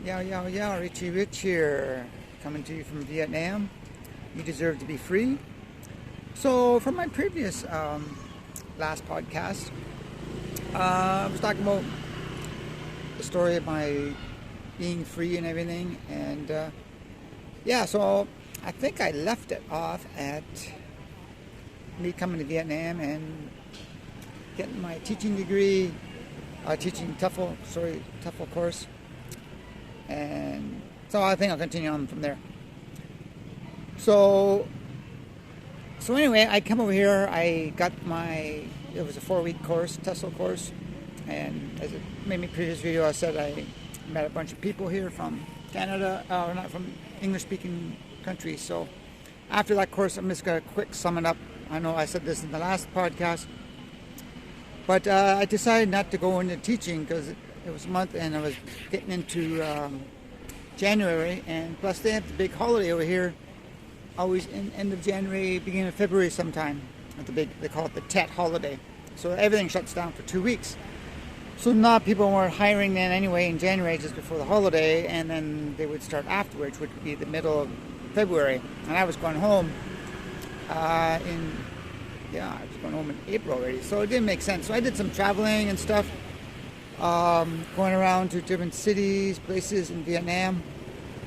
Richie Rich here, coming to you from Vietnam. You deserve to be free. So, from my previous last podcast, I was talking about the story of my being free and everything, and so I think I left it off at me coming to Vietnam and getting my teaching degree, teaching TEFL course. And so I think I'll continue on from there. So anyway, I come over here. I got it was a 4-week course, TESOL course. And as in my previous video, I said I met a bunch of people here from Canada, or not from English-speaking countries. So after that course, I'm just going to quick sum it up. I know I said this in the last podcast, but I decided not to go into teaching because it was a month and I was getting into January, and plus they have the big holiday over here always in end of January, beginning of February sometime. They call it the Tet holiday. So everything shuts down for 2 weeks. So now people weren't hiring then anyway in January just before the holiday, and then they would start afterwards, which would be the middle of February. And I was going home I was going home in April already, so it didn't make sense. So I did some traveling and stuff, going around to different cities, places in Vietnam,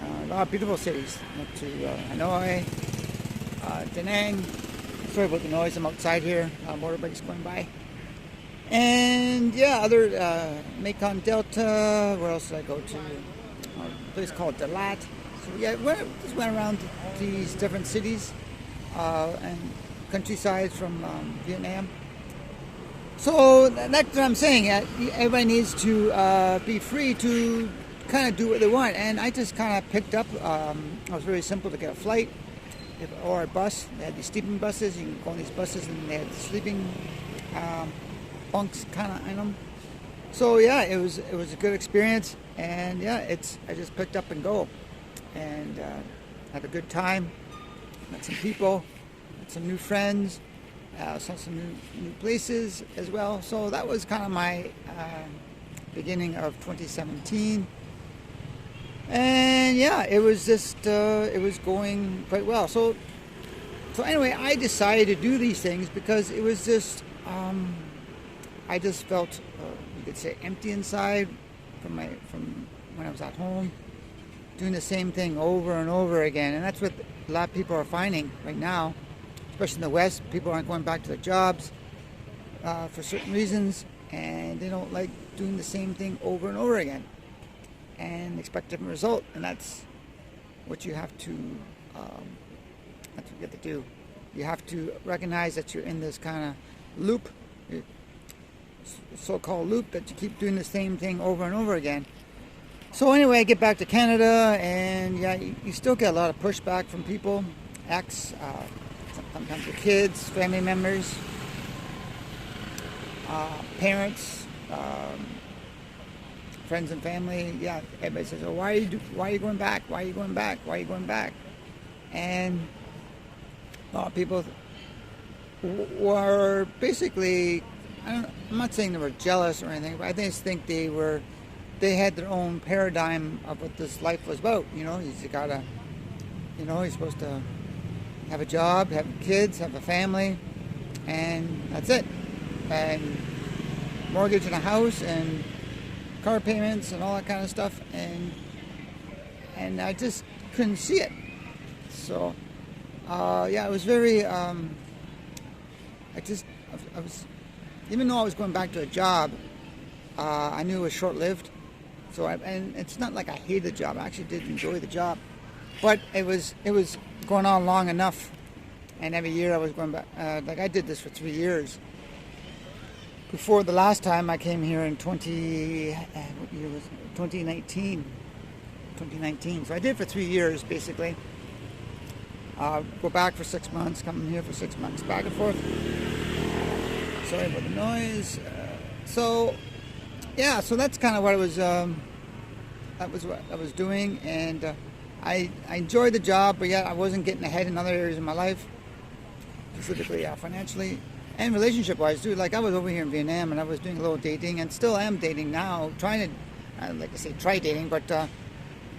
a lot of beautiful cities. Went to Hanoi, Da Nang. Sorry about the noise, I'm outside here, motorbikes going by. And other Mekong Delta. Where else did I go to? A place called Dalat. So just went around these different cities and countrysides from Vietnam. So that's what I'm saying. Everybody needs to be free to kind of do what they want. And I just kind of picked up. It was very simple to get a flight or a bus. They had these sleeping buses. You can go on these buses, and they had sleeping bunks kind of in them. So it was a good experience. And I just picked up and go, and had a good time. Met some people, met some new friends, saw some new places as well. So that was kind of my beginning of 2017. And it was just it was going quite well. So anyway, I decided to do these things because it was just I just felt you could say empty inside from when I was at home, doing the same thing over and over again. And that's what a lot of people are finding right now, especially in the West. People aren't going back to their jobs for certain reasons, and they don't like doing the same thing over and over again and expect a different result. And that's what you have to do. You have to recognize that you're in this kind of loop, so-called loop, that you keep doing the same thing over and over again. So anyway, I get back to Canada, and you still get a lot of pushback from people, sometimes your kids, family members, parents, friends and family. Everybody says, "Oh, why are you going back? Why are you going back? Why are you going back?" And a lot of people were basically, I'm not saying they were jealous or anything, but I just think they had their own paradigm of what this life was about. You're supposed to have a job, have kids, have a family, and that's it. And mortgage and a house and car payments and all that kind of stuff. And I just couldn't see it. So, it was very, I was, even though I was going back to a job, I knew it was short-lived. So, and it's not like I hated the job. I actually did enjoy the job, but it was going on long enough. And every year I was going back. I did this for 3 years. Before the last time I came here in 2019. So I did it for 3 years basically. Go back for 6 months, come here for 6 months, back and forth. Sorry about the noise. So that's kind of what I was. That was what I was doing, and I enjoyed the job, but I wasn't getting ahead in other areas of my life, specifically financially and relationship-wise too. Like I was over here in Vietnam, and I was doing a little dating, and still am dating now, trying to, like I say, try dating, but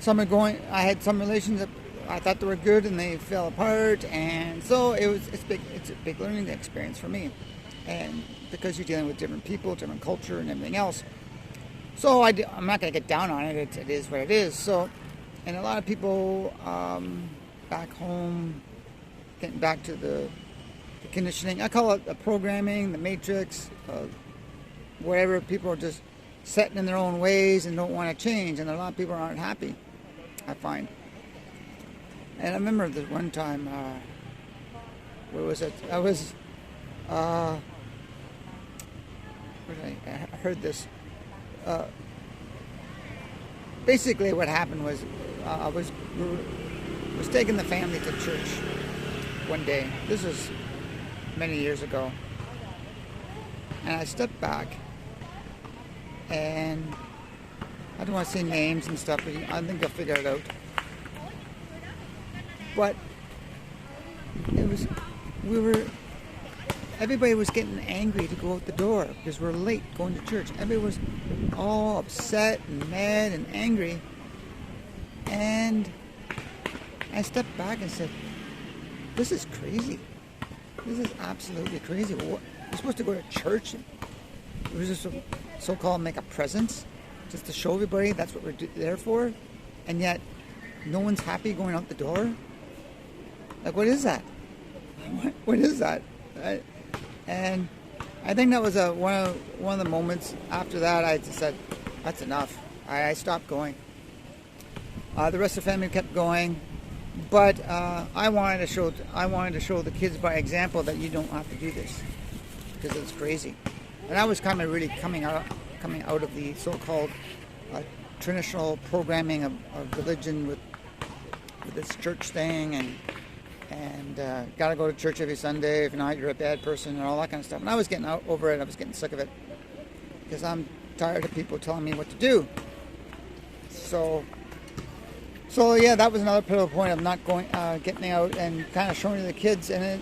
I had some relations that I thought they were good and they fell apart, and so it's a big learning experience for me, and because you're dealing with different people, different culture, and everything else. So I'm not going to get down on it. It is what it is. So, and a lot of people back home, getting back to the conditioning, I call it the programming, the matrix, whatever. People are just set in their own ways and don't want to change, and a lot of people aren't happy, I find. And I remember this one time, where was it? I heard this. Basically, what happened was I was taking the family to church one day. This was many years ago, and I stepped back, and I don't want to say names and stuff, but I think I'll figure it out. But everybody was getting angry to go out the door because we're late going to church. Everybody was all upset and mad and angry. And I stepped back and said, this is crazy. This is absolutely crazy. We're supposed to go to church. We're just so-called make a presence just to show everybody that's what we're there for. And yet no one's happy going out the door. Like, what is that? What is that? And I think that was one of the moments. After that, I just said, that's enough. I stopped going. The rest of the family kept going, but I wanted to show the kids by example that you don't have to do this because it's crazy. And I was kind of really coming out of the so-called traditional programming of religion with this church thing and gotta go to church every Sunday. If not, you're a bad person and all that kind of stuff. And I was getting over it. I was getting sick of it because I'm tired of people telling me what to do. So yeah, that was another pivotal point of not going, getting out and kind of showing the kids that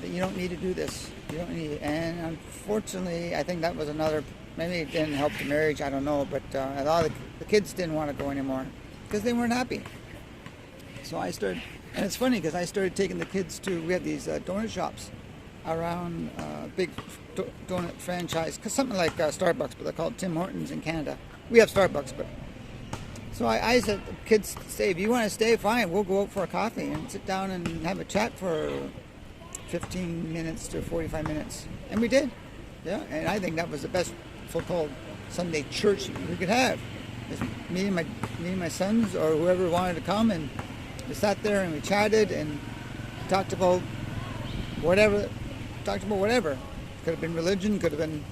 you don't need to do this. You don't need it. And unfortunately, I think that was another. Maybe it didn't help the marriage. I don't know, but a lot of the kids didn't want to go anymore because they weren't happy. So I started. And it's funny because I started taking the kids we had these donut shops around big donut franchise, something like Starbucks, but they're called Tim Hortons in Canada. We have Starbucks, but. So I said, kids, say, if you want to stay, fine, we'll go out for a coffee and sit down and have a chat for 15 minutes to 45 minutes. And we did. Yeah, and I think that was the best so-called Sunday church we could have. Me and my sons or whoever wanted to come, and we sat there and we chatted and talked about whatever. Could have been religion, could have been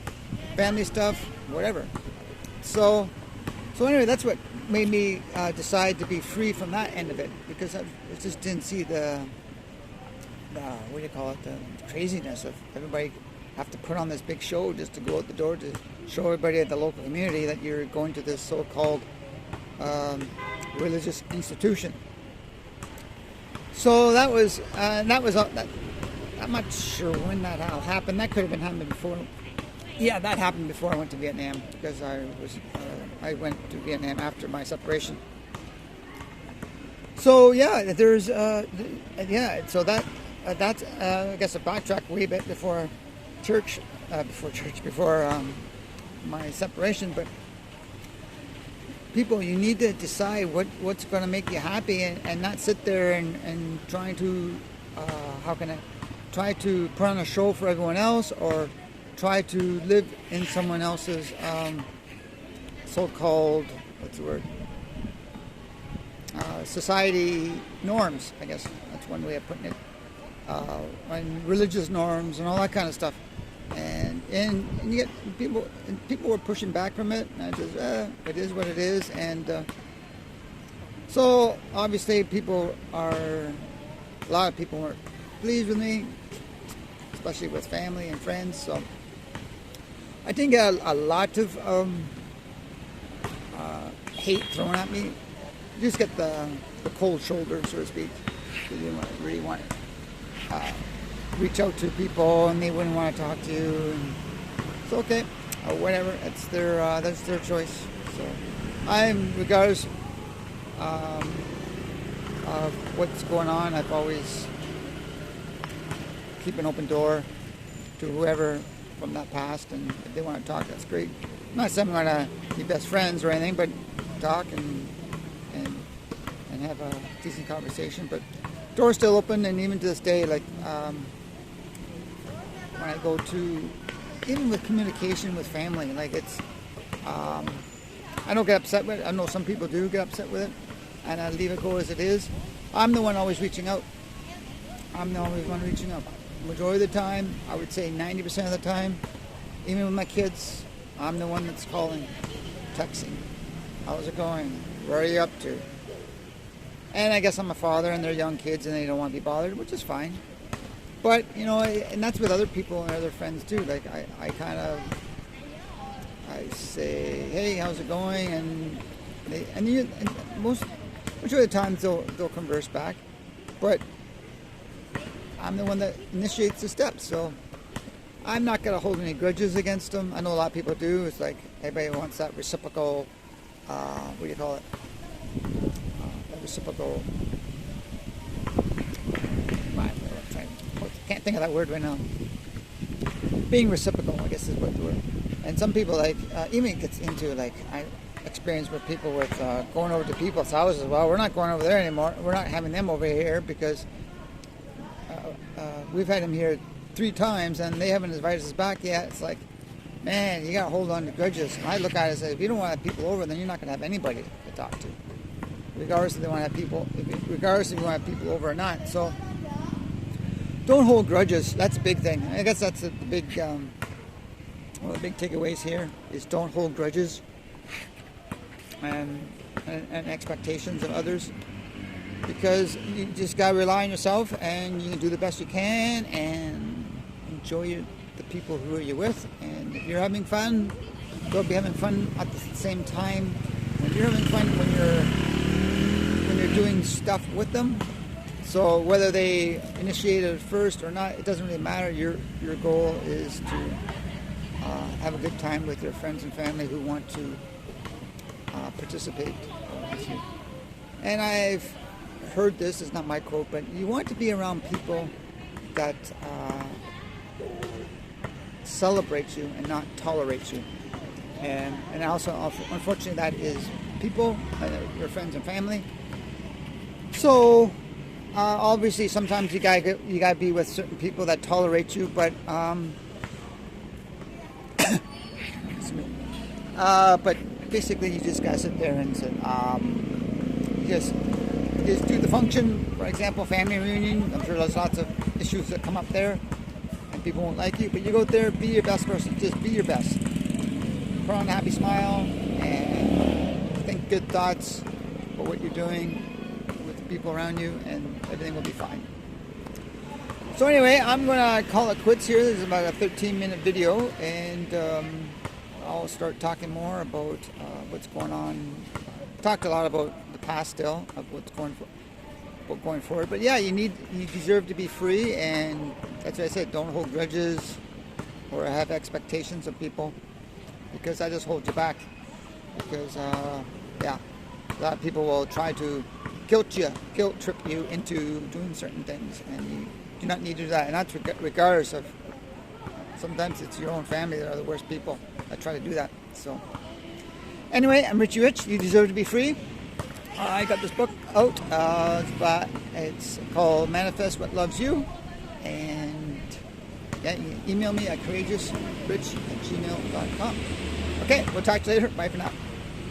family stuff, whatever. So anyway, that's what made me decide to be free from that end of it, because I just didn't see the craziness of everybody have to put on this big show just to go out the door to show everybody at the local community that you're going to this so-called religious institution. So that was I'm not sure when that all happened. That could have been happening before. Yeah, that happened before I went to Vietnam, because I went to Vietnam after my separation. So yeah, there's So that's I guess I backtracked a wee bit before my separation. But people, you need to decide what's going to make you happy, and not sit there and trying to try to put on a show for everyone else, or try to live in someone else's so-called, society norms. I guess that's one way of putting it. And religious norms and all that kind of stuff. And you get people were pushing back from it, and I just it is what it is. And so obviously a lot of people weren't pleased with me, especially with family and friends. So I didn't get a lot of hate thrown at me. You just get the cold shoulder, so to speak. You really want to reach out to people, and they wouldn't want to talk to you. And it's okay, or whatever. That's their choice. So regardless, of what's going on. I've always keep an open door to whoever from that past, and if they want to talk, that's great. I'm not saying I'm going to be best friends or anything, but talk and have a decent conversation. But door's still open, and even to this day, like when I go to, even with communication with family, like it's, I don't get upset with it. I know some people do get upset with it, and I leave it go as it is. I'm the one always reaching out. I'm the only one reaching out. Majority of the time, I would say 90% of the time, even with my kids, I'm the one that's calling, texting. How's it going? Where are you up to? And I guess I'm a father and they're young kids and they don't want to be bothered, which is fine. But, you know, and that's with other people and other friends too. Like I say, hey, how's it going? And most of the times they'll converse back. But I'm the one that initiates the steps, so I'm not going to hold any grudges against them. I know a lot of people do. It's like everybody wants that reciprocal, what do you call it? That reciprocal, can't think of that word right now. Being reciprocal, I guess is what the word. And some people, like, even it gets into, like, I experience with people with going over to people's houses. Well, we're not going over there anymore. We're not having them over here because we've had them here 3 times and they haven't invited us back yet. It's like, man, you gotta hold on to grudges. And I look at it and say, if you don't want to have people over, then you're not gonna have anybody to talk to, regardless if they want to have people, regardless if you want to have people over or not. So don't hold grudges. That's a big thing. I guess that's the big, one of the big takeaways here is don't hold grudges and expectations of others. Because you just got to rely on yourself and you can do the best you can and enjoy the people who are you with. And if you're having fun, they'll be having fun at the same time. If you're having fun when you're doing stuff with them. So whether they initiate it first or not, it doesn't really matter. Your goal is to have a good time with your friends and family who want to participate with you. And I've heard this, it's not my quote, but you want to be around people that celebrate you and not tolerate you. And also, unfortunately, that is people, your friends and family. So obviously, sometimes you gotta be with certain people that tolerate you, but but basically, you just gotta sit there and say, just do the function. For example, family reunion. I'm sure there's lots of issues that come up there, and people won't like you. But you go there, be your best person. Just be your best. Put on a happy smile and think good thoughts about what you're doing with the people around you, and everything will be fine. So anyway, I'm gonna call it quits here. This is about a 13-minute video, and I'll start talking more about what's going on. Talked a lot about the past still, of what's going forward. But yeah, you deserve to be free, and that's what I said. Don't hold grudges or have expectations of people, because that just holds you back. Because yeah, a lot of people will try to guilt trip you into doing certain things, and you do not need to do that. And that's regardless of. Sometimes it's your own family that are the worst people that try to do that. So anyway, I'm Richie Rich. You deserve to be free. I got this book out. It's called Manifest What Loves You. And yeah, you can email me at courageousrich@gmail.com. Okay, we'll talk to you later. Bye for now.